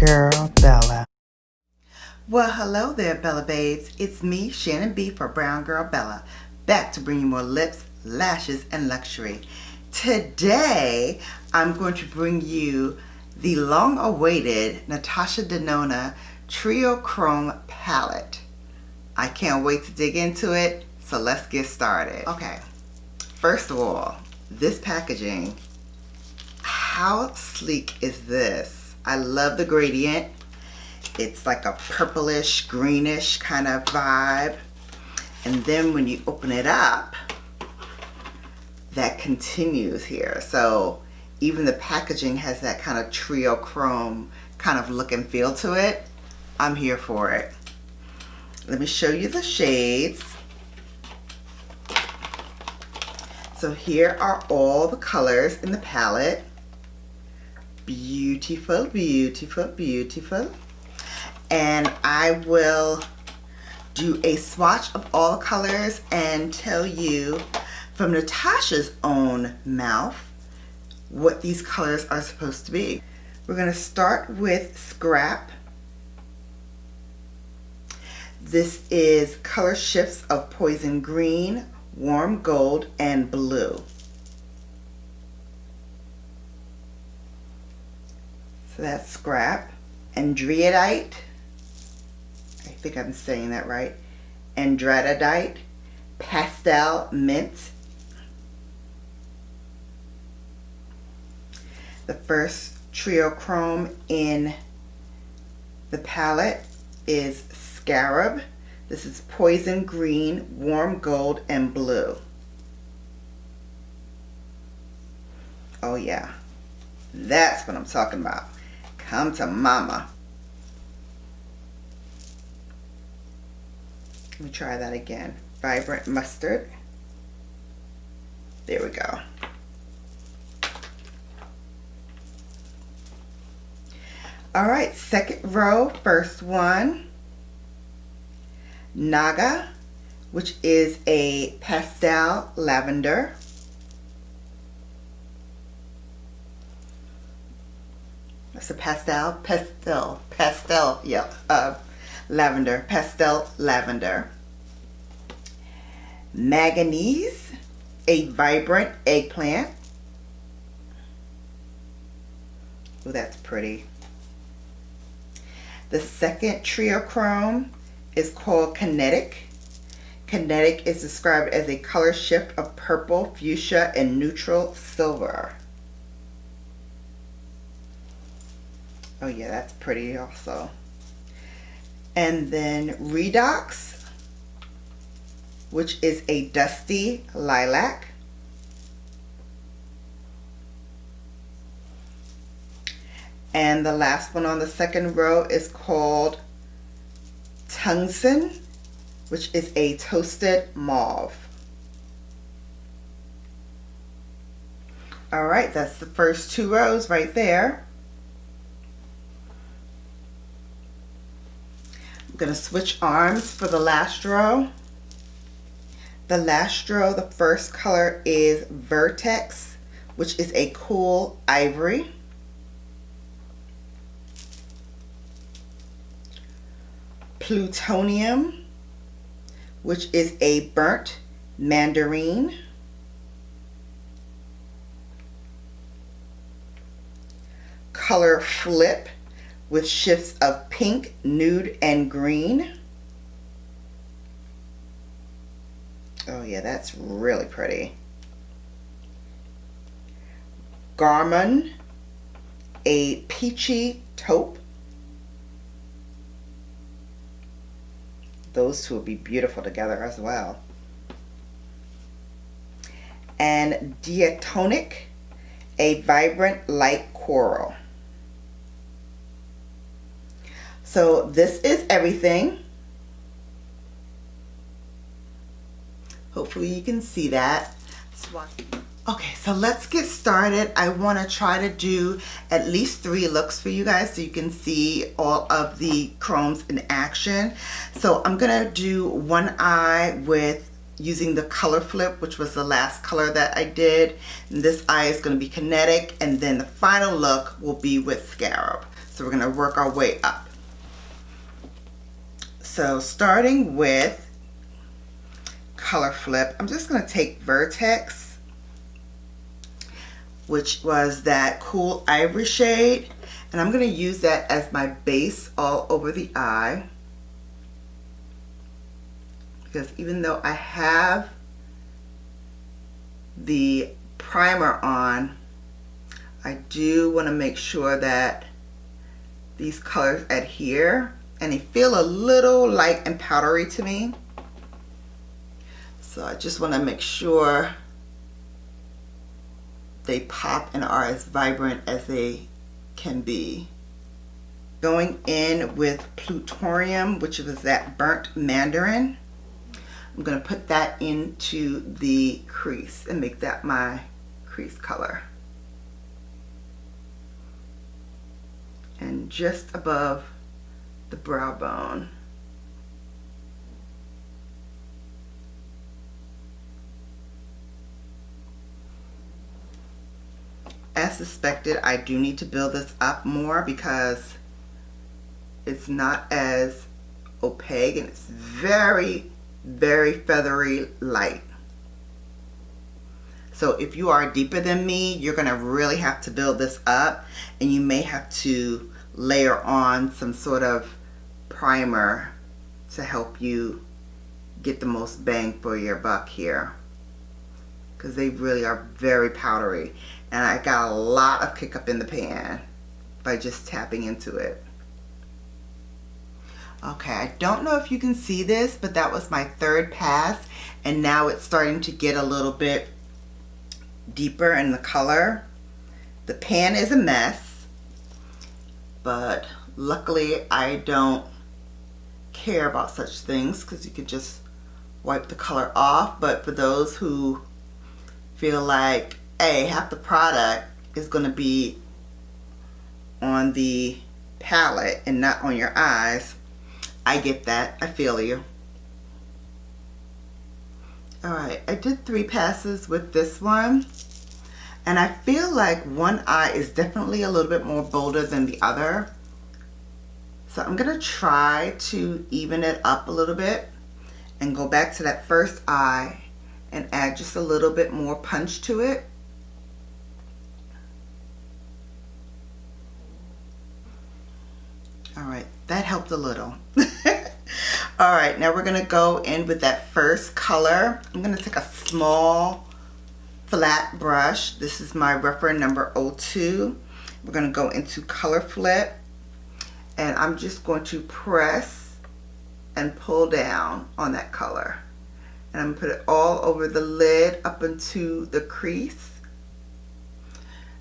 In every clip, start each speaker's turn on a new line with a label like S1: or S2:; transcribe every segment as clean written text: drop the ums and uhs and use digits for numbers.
S1: girl, Bella.
S2: Well, hello there, Bella Babes. It's me, Shannon B for Brown Girl Bella, back to bring you more lips, lashes, and luxury. Today, I'm going to bring you the long-awaited Natasha Denona Triochrome Palette. I can't wait to dig into it, so let's get started. Okay, first of all, this packaging. How sleek is this? I love the gradient. It's like a purplish, greenish kind of vibe. And then when you open it up, that continues here. So even the packaging has that kind of triochrome kind of look and feel to it. I'm here for it. Let me show you the shades. So here are all the colors in the palette. Beautiful, beautiful, beautiful. And I will do a swatch of all colors and tell you from Natasha's own mouth what these colors are supposed to be. We're going to start with Scarab. This is color shifts of Poison Green, Warm Gold, and Blue. So that's Scarab. Andreadite. I think I'm saying that right. Andreadite, Pastel Mint. The first Triochrome in the palette is Scarab. This is Poison Green, Warm Gold, and Blue. Oh yeah, that's what I'm talking about. Come to mama. Let me try that again. Vibrant Mustard. There we go. All right, second row, first one. Naga, which is a pastel lavender. That's a pastel, yeah, lavender, pastel lavender. Manganese, a vibrant eggplant. Oh, that's pretty. The second Triochrome is called Kinetic. Kinetic is described as a color shift of purple, fuchsia, and neutral silver. Oh yeah, that's pretty also. And then Redox, which is a dusty lilac. And the last one on the second row is called Tungsten, which is a toasted mauve. All right, that's the first two rows right there. I'm going to switch arms for the last row. The last row, the first color is Vertex, which is a cool ivory. Plutonium, which is a burnt mandarin. Color Flip, with shifts of pink, nude, and green. Oh yeah, that's really pretty. Garmin, a peachy taupe. Those two will be beautiful together as well. And Diatonic, a vibrant light coral. So this is everything. Hopefully you can see that. Okay, so let's get started. I want to try to do at least 3 looks for you guys so you can see all of the chromes in action. So I'm going to do one eye with using the color flip, which was the last color that I did. And this eye is going to be Kinetic, and then the final look will be with Scarab. So we're going to work our way up. So starting with color flip, I'm just going to take Vertex, which was that cool ivory shade, and I'm going to use that as my base all over the eye. Because even though I have the primer on, I do want to make sure that these colors adhere, and they feel a little light and powdery to me. So I just want to make sure they pop and are as vibrant as they can be. Going in with Plutonium, which was that burnt mandarin. I'm going to put that into the crease and make that my crease color. And just above the brow bone. As suspected, I do need to build this up more because it's not as opaque and it's very, very feathery light. So if you are deeper than me, you're going to really have to build this up, and you may have to layer on some sort of primer to help you get the most bang for your buck here, because they really are very powdery, and I got a lot of kick up in the pan by just tapping into it. Okay, I don't know if you can see this, but that was my third pass, and now it's starting to get a little bit deeper in the color. The pan is a mess, but luckily I don't care about such things because you could just wipe the color off. But for those who feel like, hey, half the product is going to be on the palette and not on your eyes, I get that. I feel you. Alright, I did 3 passes with this one, and I feel like one eye is definitely a little bit more bolder than the other. So I'm going to try to even it up a little bit and go back to that first eye and add just a little bit more punch to it. Alright, that helped a little. Alright, now we're going to go in with that first color. I'm going to take a small flat brush. This is my reference number 02. We're going to go into color flip, and I'm just going to press and pull down on that color. And I'm going to put it all over the lid up into the crease.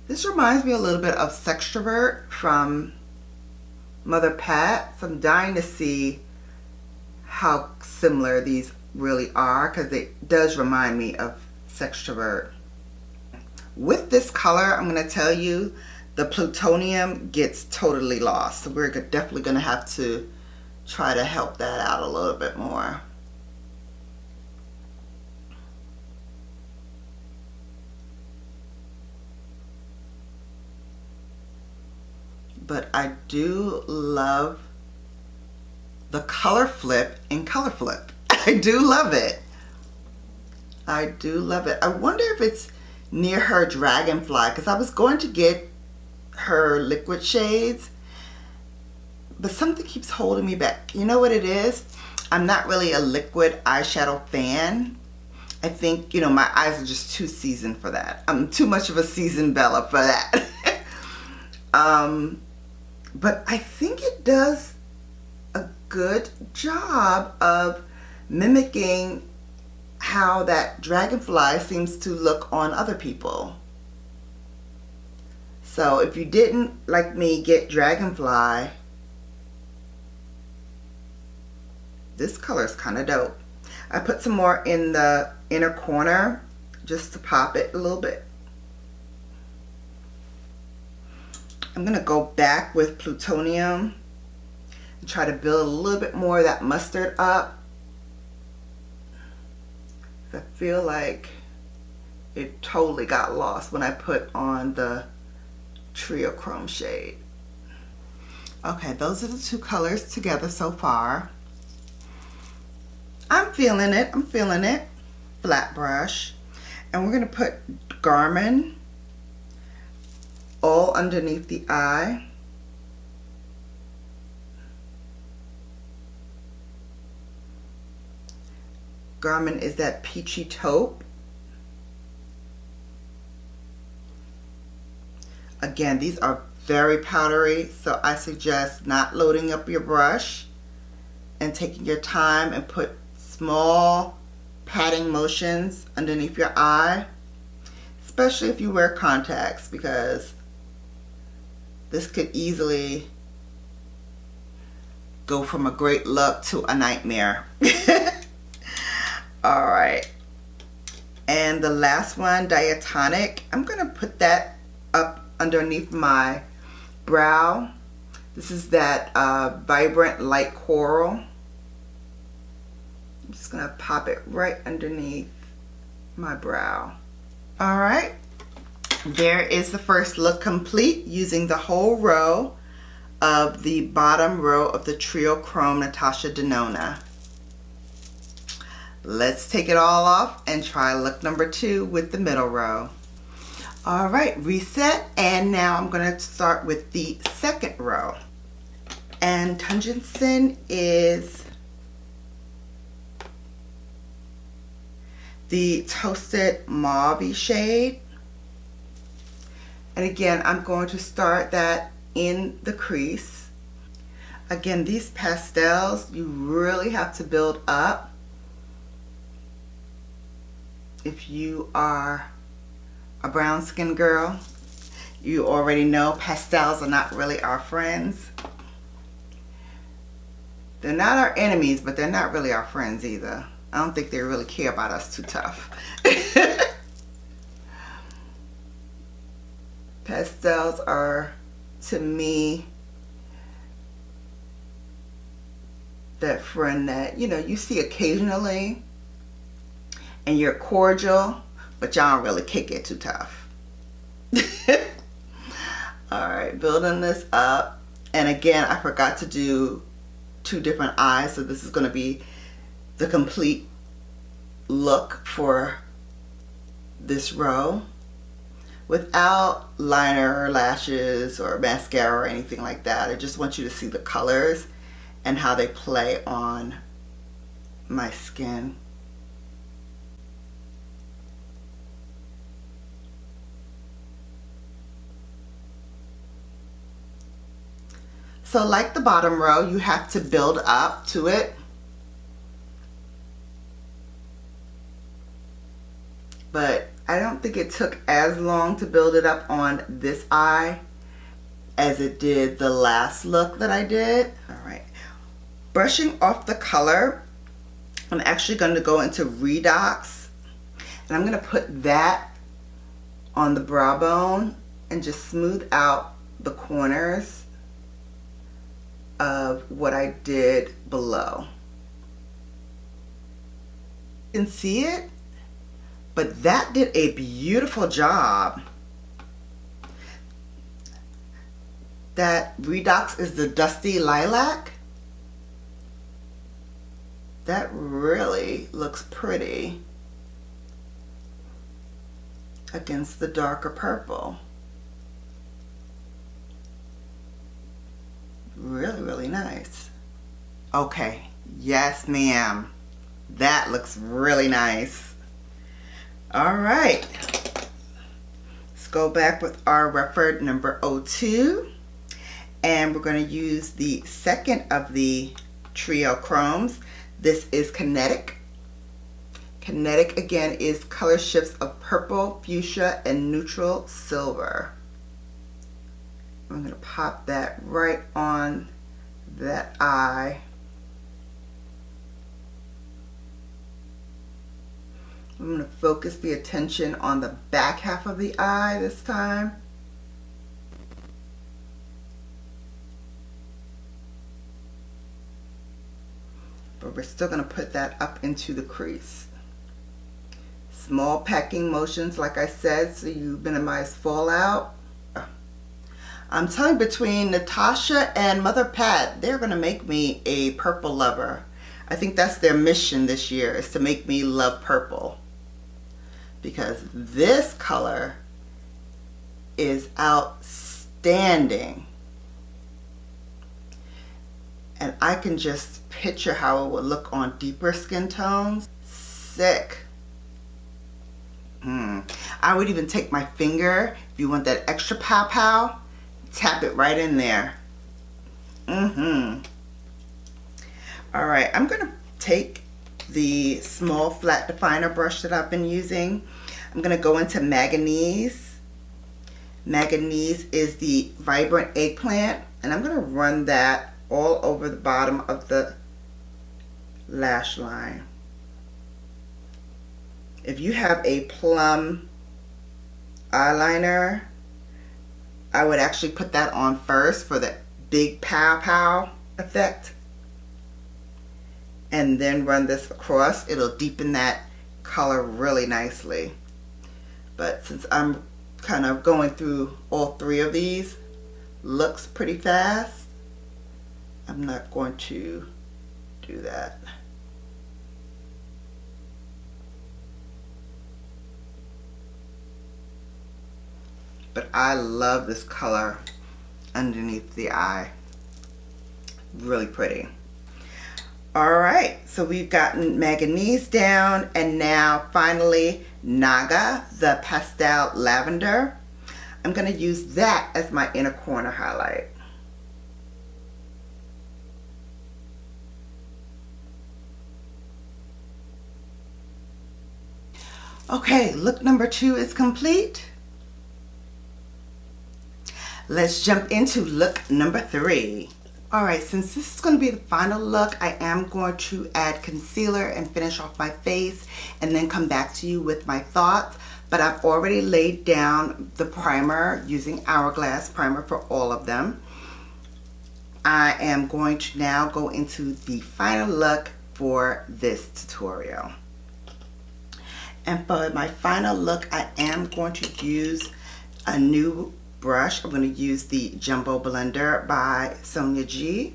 S2: This reminds me a little bit of Sextrovert from Mother Pat. So I'm dying to see how similar these really are, because it does remind me of Sextrovert. With this color, I'm going to tell you, the plutonium gets totally lost. So we're definitely going to have to try to help that out a little bit more. But I do love the color flip in color flip. I do love it. I do love it. I wonder if it's near her Dragonfly, because I was going to get her liquid shades, but something keeps holding me back. You know what it is? I'm not really a liquid eyeshadow fan. I think, you know, my eyes are just too seasoned for that. I'm too much of a seasoned Bella for that. But I think it does a good job of mimicking how that Dragonfly seems to look on other people. So if you didn't, like me, get Dragonfly, this color is kind of dope. I put some more in the inner corner just to pop it a little bit. I'm going to go back with plutonium and try to build a little bit more of that mustard up. I feel like it totally got lost when I put on the Triochrome shade. Okay, those are the two colors together so far. I'm feeling it. I'm feeling it. Flat brush. And we're going to put Garmin all underneath the eye. Garmin is that peachy taupe. Again, these are very powdery, so I suggest not loading up your brush and taking your time and put small patting motions underneath your eye, especially if you wear contacts, because this could easily go from a great look to a nightmare. All right, and the last one, Diatonic, I'm gonna put that up underneath my brow. This is that vibrant light coral. I'm just gonna pop it right underneath my brow. All right, there is the first look complete using the whole row of the bottom row of the Triochrome Natasha Denona. Let's take it all off and try look number 2 with the middle row. All right, reset, and now I'm going to start with the second row. And Tungsten is the Toasted Mauve shade. And again, I'm going to start that in the crease. Again, these pastels, you really have to build up. If you are a brown skin girl, you already know pastels are not really our friends. They're not our enemies, but they're not really our friends either. I don't think they really care about us too tough. Pastels are, to me, that friend that, you know, you see occasionally and you're cordial, but y'all don't really kick it too tough. All right, building this up. And again, I forgot to do 2 different eyes, so this is going to be the complete look for this row without liner or lashes or mascara or anything like that. I just want you to see the colors and how they play on my skin. So like the bottom row, you have to build up to it. But I don't think it took as long to build it up on this eye as it did the last look that I did. All right, brushing off the color, I'm actually going to go into Redox, and I'm going to put that on the brow bone and just smooth out the corners of what I did below. You can see it, but that did a beautiful job. That Redox is the Dusty Lilac. That really looks pretty against the darker purple. Really, really nice. Okay, yes ma'am. That looks really nice. All right. Let's go back with our reference number 02. And we're going to use the second of the Triochromes. This is Kinetic. Kinetic again is color shifts of purple, fuchsia, and neutral silver. I'm going to pop that right on that eye. I'm going to focus the attention on the back half of the eye this time. But we're still going to put that up into the crease. Small packing motions, like I said, so you minimize fallout. I'm telling you, between Natasha and Mother Pat, they're going to make me a purple lover. I think that's their mission this year, is to make me love purple. Because this color is outstanding. And I can just picture how it would look on deeper skin tones. Sick. I would even take my finger, if you want that extra pow pow, tap it right in there. Alright, I'm going to take the small flat definer brush that I've been using. I'm going to go into Manganese. Manganese is the Vibrant Eggplant, and I'm going to run that all over the bottom of the lash line. If you have a plum eyeliner, I would actually put that on first for the big pow pow effect, and then run this across. It'll deepen that color really nicely. But since I'm kind of going through all three of these looks pretty fast, I'm not going to do that. But I love this color underneath the eye. Really pretty. Alright, so we've gotten Manganese down, and now finally Naga, the Pastel Lavender. I'm going to use that as my inner corner highlight. Okay, look number 2 is complete. Let's jump into look number 3. Alright, since this is going to be the final look, I am going to add concealer and finish off my face and then come back to you with my thoughts. But I've already laid down the primer using Hourglass primer for all of them. I am going to now go into the final look for this tutorial. And for my final look, I am going to use a new brush. I'm going to use the Jumbo Blender by Sonia G.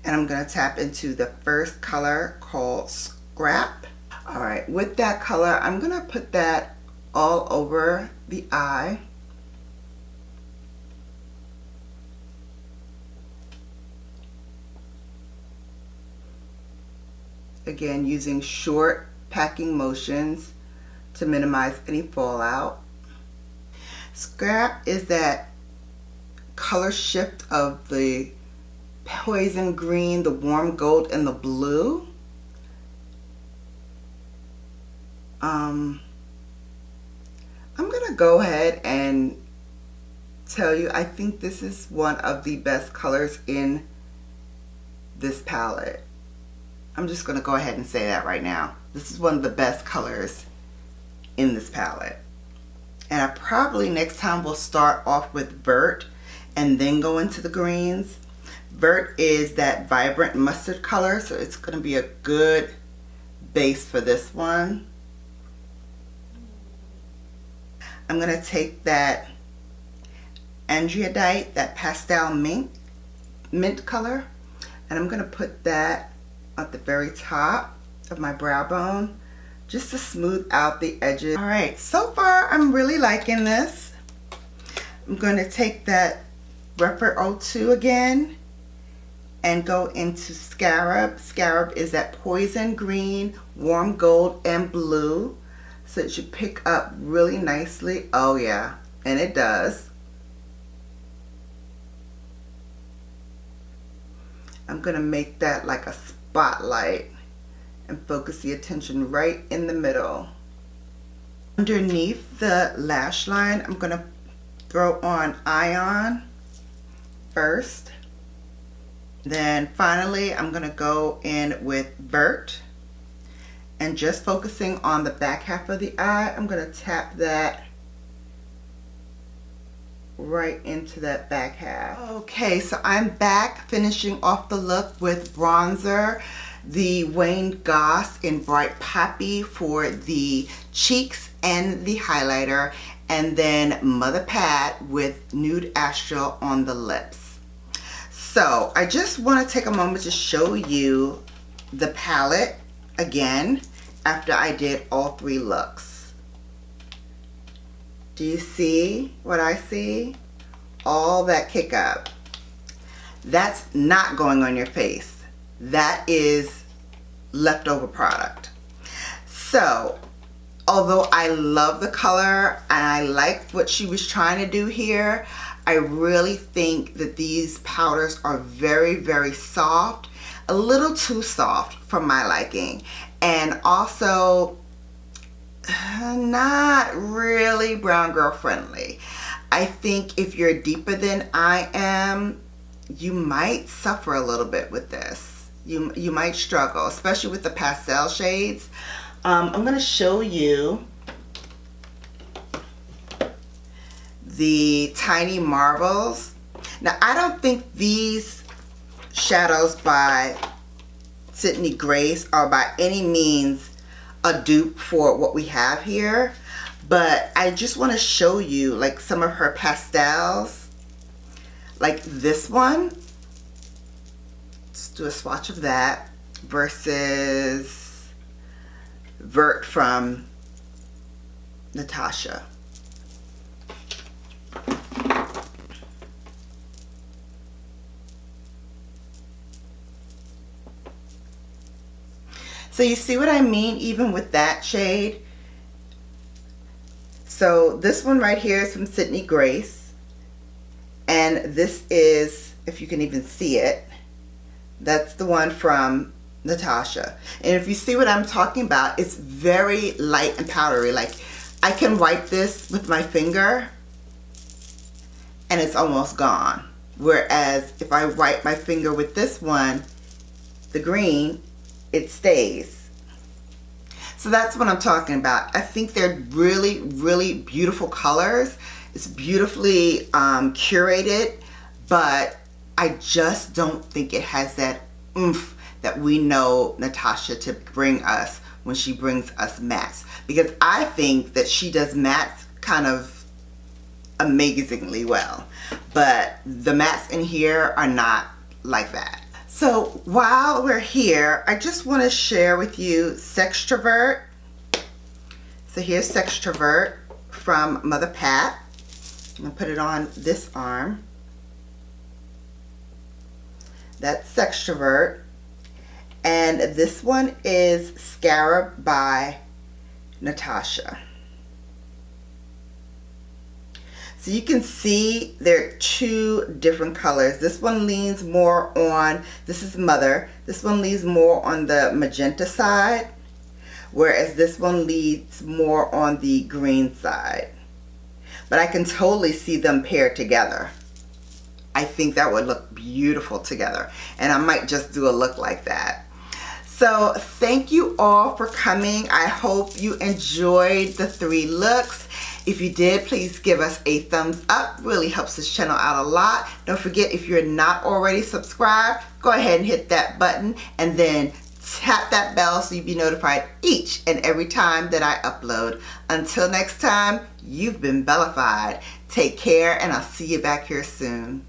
S2: And I'm going to tap into the first color called Scrap. Alright, with that color, I'm going to put that all over the eye. Again, using short packing motions to minimize any fallout. Scrap is that color shift of the poison green, the warm gold, and the blue. I'm gonna go ahead and tell you, I think this is one of the best colors in this palette. I'm just gonna go ahead and say that right now. This is one of the best colors in this palette. And I probably next time will start off with Vert and then go into the greens. Vert is that vibrant mustard color, so it's going to be a good base for this one. I'm going to take that Andreadite, that pastel mint color, and I'm going to put that at the very top of my brow bone, just to smooth out the edges. Alright, so far I'm really liking this. I'm going to take that Rephr 02 again and go into Scarab. Scarab is that poison green, warm gold, and blue. So it should pick up really nicely. Oh yeah, and it does. I'm going to make that like a spotlight and focus the attention right in the middle. Underneath the lash line, I'm going to throw on Ion first. Then finally, I'm going to go in with Vert. And just focusing on the back half of the eye, I'm going to tap that right into that back half. Okay, so I'm back finishing off the look with bronzer. The Wayne Goss in Bright Poppy for the cheeks and the highlighter, and then Mother Pat with Nude Astral on the lips. So I just want to take a moment to show you the palette again after I did all three looks. Do you see what I see? All that kick up. That's not going on your face. That is leftover product. So although I love the color and I like what she was trying to do here, I really think that these powders are very, very soft, a little too soft for my liking, and also not really brown girl friendly. I think if you're deeper than I am, you might suffer a little bit with this. You might struggle, especially with the pastel shades. I'm going to show you the Tiny Marvels. Now, I don't think these shadows by Sydney Grace are by any means a dupe for what we have here, but I just want to show you like some of her pastels, like this one. Let's do a swatch of that versus Vert from Natasha. So you see what I mean, even with that shade? So this one right here is from Sydney Grace, and this is, if you can even see it, that's the one from Natasha. And if you see what I'm talking about, it's very light and powdery. Like, I can wipe this with my finger and it's almost gone. Whereas if I wipe my finger with this one, the green, it stays. So that's what I'm talking about. I think they're really, really beautiful colors. It's beautifully curated, but I just don't think it has that oomph that we know Natasha to bring us when she brings us mattes. Because I think that she does mattes kind of amazingly well, but the mattes in here are not like that. So while we're here, I just want to share with you Sextrovert. So here's Sextrovert from Mother Pat. I'm going to put it on this arm. That's Sextrovert. And this one is Scarab by Natasha. So you can see there are two different colors. This one leans more on, this is Mother, this one leans more on the magenta side, whereas this one leans more on the green side. But I can totally see them paired together. I think that would look beautiful together, and I might just do a look like that. So thank you all for coming. I hope you enjoyed the three looks. If you did, please give us a thumbs up. Really helps this channel out a lot. Don't forget, if you're not already subscribed, go ahead and hit that button and then tap that bell so you'll be notified each and every time that I upload. Until next time, you've been Bellafied. Take care, and I'll see you back here soon.